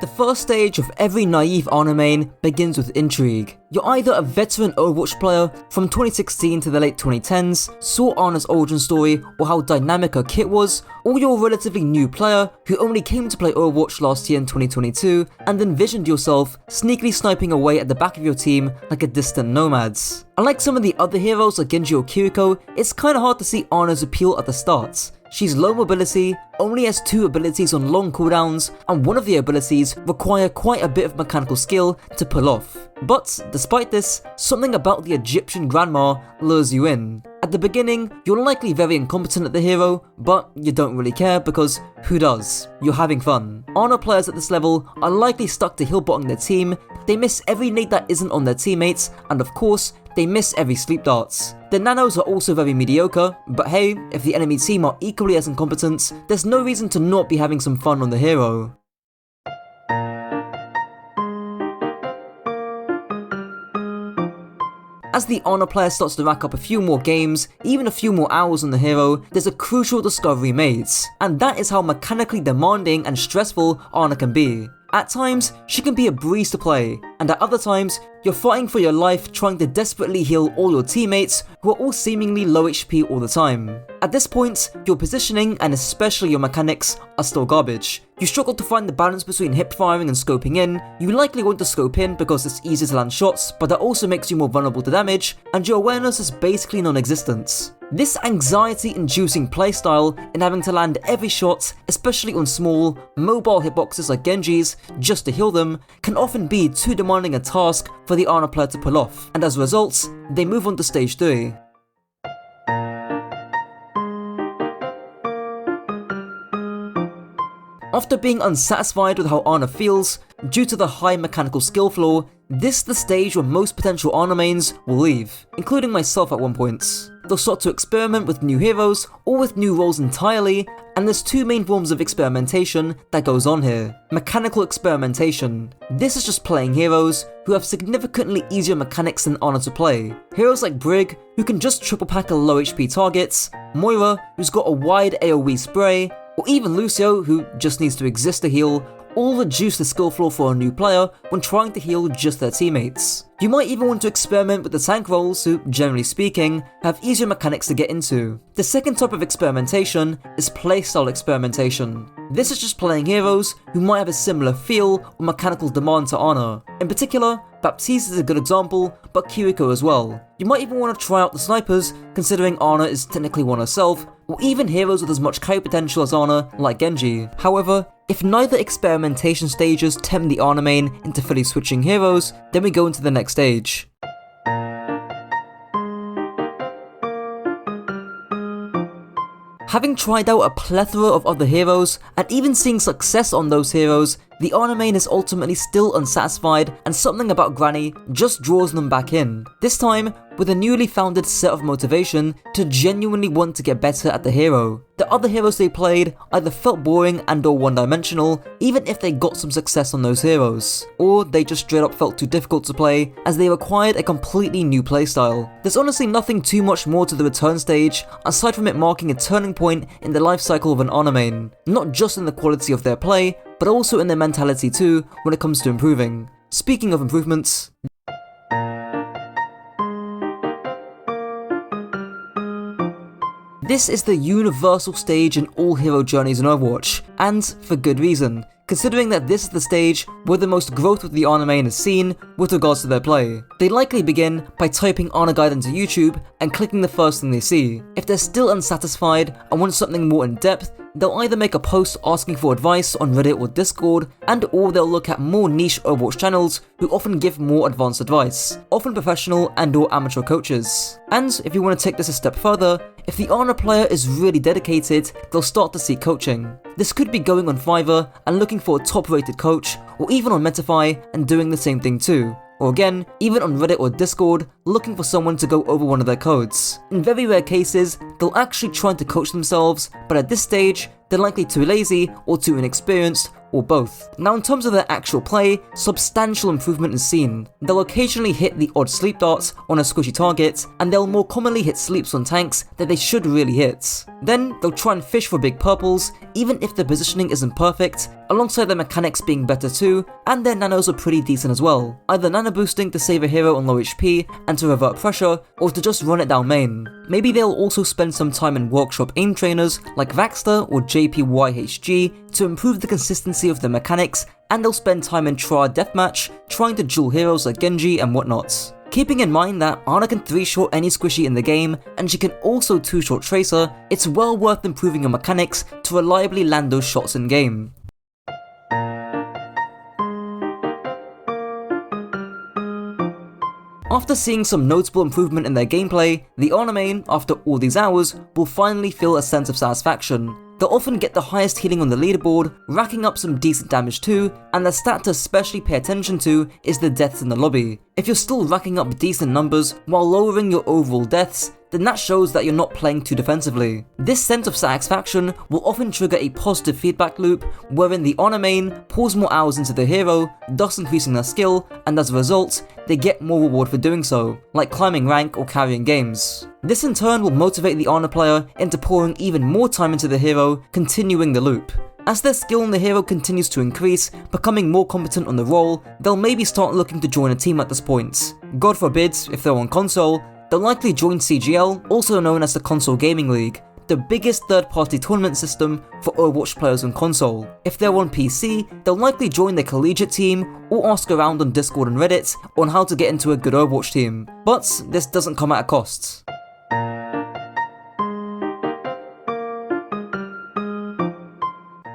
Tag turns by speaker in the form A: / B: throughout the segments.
A: The first stage of every naive Ana main begins with intrigue. You're either a veteran Overwatch player from 2016 to the late 2010s, saw Ana's origin story or how dynamic her kit was, or you're a relatively new player who only came to play Overwatch last year in 2022 and envisioned yourself sneakily sniping away at the back of your team like a distant nomads. Unlike some of the other heroes like Genji or Kiriko, it's kinda hard to see Ana's appeal at the start. She's low mobility, only has 2 abilities on long cooldowns, and one of the abilities require quite a bit of mechanical skill to pull off. But despite this, something about the Egyptian grandma lures you in. At the beginning, you're likely very incompetent at the hero, but you don't really care because who does? You're having fun. Ana players at this level are likely stuck to heal-botting their team, they miss every nade that isn't on their teammates, and of course, they miss every sleep darts. The nanos are also very mediocre, but hey, if the enemy team are equally as incompetent, there's no reason to not be having some fun on the hero. As the Ana player starts to rack up a few more games, even a few more hours on the hero, there's a crucial discovery made, and that is how mechanically demanding and stressful Ana can be. At times, she can be a breeze to play, and at other times, you're fighting for your life trying to desperately heal all your teammates who are all seemingly low HP all the time. At this point, your positioning and especially your mechanics are still garbage. You struggle to find the balance between hip firing and scoping in, you likely want to scope in because it's easier to land shots, but that also makes you more vulnerable to damage, and your awareness is basically non-existent. This anxiety-inducing playstyle in having to land every shot, especially on small, mobile hitboxes like Genji's, just to heal them, can often be too demanding a task for the Ana player to pull off, and as a result, they move on to stage 3. After being unsatisfied with how Ana feels, due to the high mechanical skill floor, this is the stage where most potential Ana mains will leave, including myself at one point. They'll start to experiment with new heroes, or with new roles entirely, and there's 2 main forms of experimentation that goes on here. Mechanical experimentation. This is just playing heroes who have significantly easier mechanics than Ana to play. Heroes like Brig, who can just triple pack a low HP targets, Moira, who's got a wide AoE spray, or even Lucio, who just needs to exist to heal, all reduce the skill floor for a new player when trying to heal just their teammates. You might even want to experiment with the tank roles who, generally speaking, have easier mechanics to get into. The second type of experimentation is playstyle experimentation. This is just playing heroes who might have a similar feel or mechanical demand to Ana. In particular, Baptiste is a good example, but Kiriko as well. You might even want to try out the snipers, considering Ana is technically one herself, or even heroes with as much carry potential as Ana, like Genji. However, if neither experimentation stages tempt the Ana main into fully switching heroes, then we go into the next stage. Having tried out a plethora of other heroes, and even seeing success on those heroes, the Ana main is ultimately still unsatisfied, and something about Granny just draws them back in. This time, with a newly founded set of motivation to genuinely want to get better at the hero. The other heroes they played either felt boring and or one-dimensional, even if they got some success on those heroes, or they just straight up felt too difficult to play as they required a completely new playstyle. There's honestly nothing too much more to the return stage, aside from it marking a turning point in the life cycle of an Ana main, not just in the quality of their play, but also in their mentality too when it comes to improving. Speaking of improvements, this is the universal stage in all hero journeys in Overwatch, and for good reason, considering that this is the stage where the most growth with the Ana main is seen with regards to their play. They likely begin by typing Ana guide into YouTube and clicking the first thing they see. If they're still unsatisfied and want something more in depth, they'll either make a post asking for advice on Reddit or Discord, and or they'll look at more niche Overwatch channels who often give more advanced advice, often professional and or amateur coaches. And if you want to take this a step further, if the Ana player is really dedicated, they'll start to seek coaching. This could be going on Fiverr and looking for a top-rated coach, or even on Metify and doing the same thing too. Or again, even on Reddit or Discord, looking for someone to go over one of their codes. In very rare cases, they'll actually try to coach themselves, but at this stage, they're likely too lazy or too inexperienced, or both. Now in terms of their actual play, substantial improvement is seen. They'll occasionally hit the odd sleep darts on a squishy target, and they'll more commonly hit sleeps on tanks that they should really hit. Then they'll try and fish for big purples, even if their positioning isn't perfect, alongside their mechanics being better too, and their nanos are pretty decent as well, either nano boosting to save a hero on low HP and to revert pressure, or to just run it down main. Maybe they'll also spend some time in workshop aim trainers like Vaxter or JPYHG to improve the consistency of their mechanics, and they'll spend time in Triad Deathmatch trying to duel heroes like Genji and whatnot. Keeping in mind that Ana can 3-shot any squishy in the game, and she can also 2-shot Tracer, it's well worth improving your mechanics to reliably land those shots in game. After seeing some notable improvement in their gameplay, the Ana main, after all these hours, will finally feel a sense of satisfaction. They'll often get the highest healing on the leaderboard, racking up some decent damage too, and the stat to especially pay attention to is the deaths in the lobby. If you're still racking up decent numbers while lowering your overall deaths, then that shows that you're not playing too defensively. This sense of satisfaction will often trigger a positive feedback loop, wherein the Ana main pours more hours into the hero, thus increasing their skill, and as a result, they get more reward for doing so, like climbing rank or carrying games. This in turn will motivate the Ana player into pouring even more time into the hero, continuing the loop. As their skill on the hero continues to increase, becoming more competent on the role, they'll maybe start looking to join a team at this point. God forbid, if they're on console, they'll likely join CGL, also known as the Console Gaming League, the biggest third-party tournament system for Overwatch players on console. If they're on PC, they'll likely join their collegiate team or ask around on Discord and Reddit on how to get into a good Overwatch team. But this doesn't come at a cost.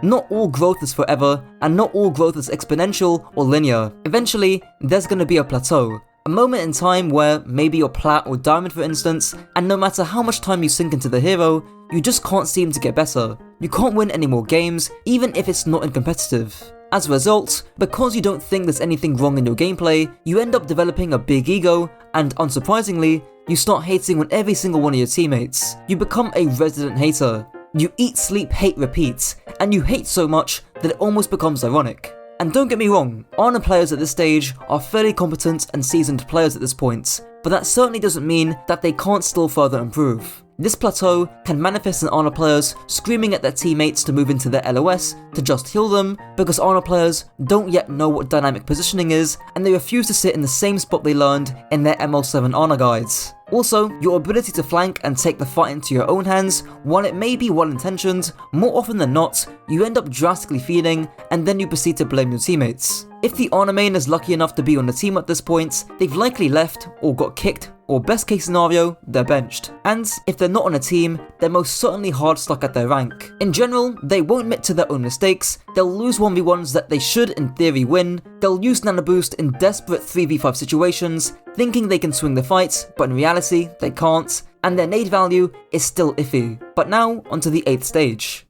A: Not all growth is forever, and not all growth is exponential or linear. Eventually, there's gonna be a plateau. A moment in time where maybe you're plat or diamond for instance, and no matter how much time you sink into the hero, you just can't seem to get better. You can't win any more games, even if it's not in competitive. As a result, because you don't think there's anything wrong in your gameplay, you end up developing a big ego, and unsurprisingly, you start hating on every single one of your teammates. You become a resident hater. You eat, sleep, hate, repeat, and you hate so much that it almost becomes ironic. And don't get me wrong, Ana players at this stage are fairly competent and seasoned players at this point, but that certainly doesn't mean that they can't still further improve. This plateau can manifest in Ana players screaming at their teammates to move into their LOS to just heal them, because Ana players don't yet know what dynamic positioning is, and they refuse to sit in the same spot they learned in their ML7 Ana guides. Also, your ability to flank and take the fight into your own hands, while it may be well-intentioned, more often than not, you end up drastically feeding, and then you proceed to blame your teammates. If the Ana main is lucky enough to be on the team at this point, they've likely left, or got kicked, or best case scenario, they're benched. And if they're not on a team, they're most certainly hard stuck at their rank. In general, they won't admit to their own mistakes, they'll lose 1v1s that they should in theory win, they'll use Nano Boost in desperate 3v5 situations, thinking they can swing the fight, but in reality, they can't, and their nade value is still iffy. But now, onto the 8th stage.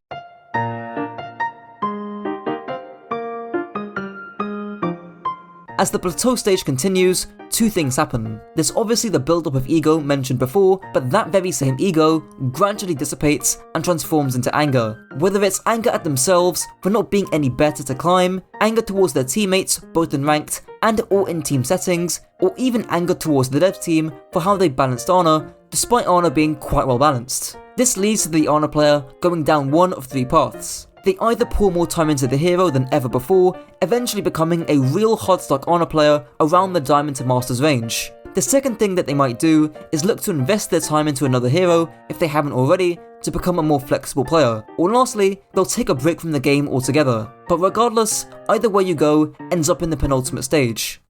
A: As the plateau stage continues, two things happen. There's obviously the build-up of ego mentioned before, but that very same ego gradually dissipates and transforms into anger. Whether it's anger at themselves for not being any better to climb, anger towards their teammates both in ranked and or in team settings, or even anger towards the dev team for how they balanced Ana, despite Ana being quite well balanced. This leads to the Ana player going down one of three paths. They either pour more time into the hero than ever before, eventually becoming a real hard-stuck Ana player around the Diamond to Masters range. The second thing that they might do is look to invest their time into another hero, if they haven't already, to become a more flexible player. Or lastly, they'll take a break from the game altogether. But regardless, either way you go ends up in the penultimate stage.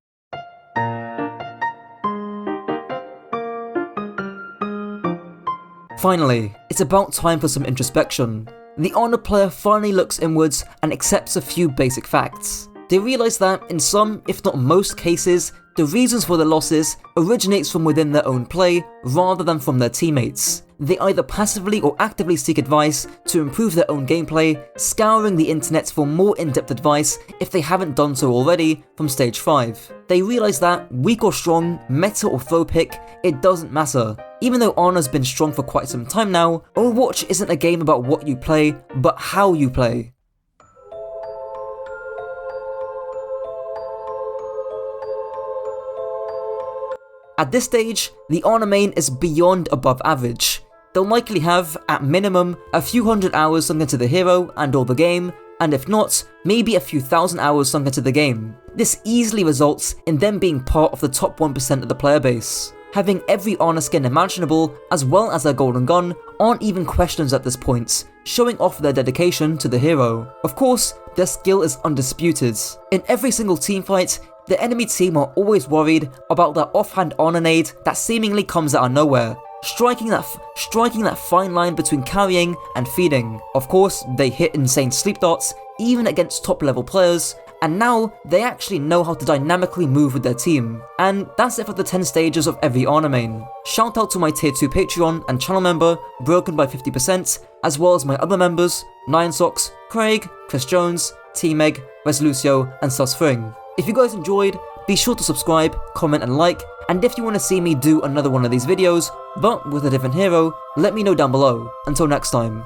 A: Finally, it's about time for some introspection. The Ana player finally looks inwards and accepts a few basic facts. They realise that, in some, if not most cases, the reasons for their losses originates from within their own play rather than from their teammates. They either passively or actively seek advice to improve their own gameplay, scouring the internet for more in-depth advice if they haven't done so already from stage 5. They realise that, weak or strong, meta or throw pick, it doesn't matter. Even though Ana's been strong for quite some time now, Overwatch isn't a game about what you play, but how you play. At this stage, the honor main is beyond above average. They'll likely have, at minimum, a few hundred hours sunk into the hero and or the game, and if not, maybe a few thousand hours sunk into the game. This easily results in them being part of the top 1% of the player base. Having every honor skin imaginable, as well as their golden gun, aren't even questions at this point, showing off their dedication to the hero. Of course, their skill is undisputed. In every single teamfight, the enemy team are always worried about their offhand honor nade that seemingly comes out of nowhere, striking that fine line between carrying and feeding. Of course, they hit insane sleep darts, even against top level players, and now they actually know how to dynamically move with their team. And that's it for the 10 stages of every honor main. Shout out to my tier 2 Patreon and channel member, Broken by 50%, as well as my other members, Nine Socks, Craig, Chris Jones, T-Meg, Resolucio, and Sus Fring. If you guys enjoyed, be sure to subscribe, comment and like, and if you want to see me do another one of these videos, but with a different hero, let me know down below. Until next time.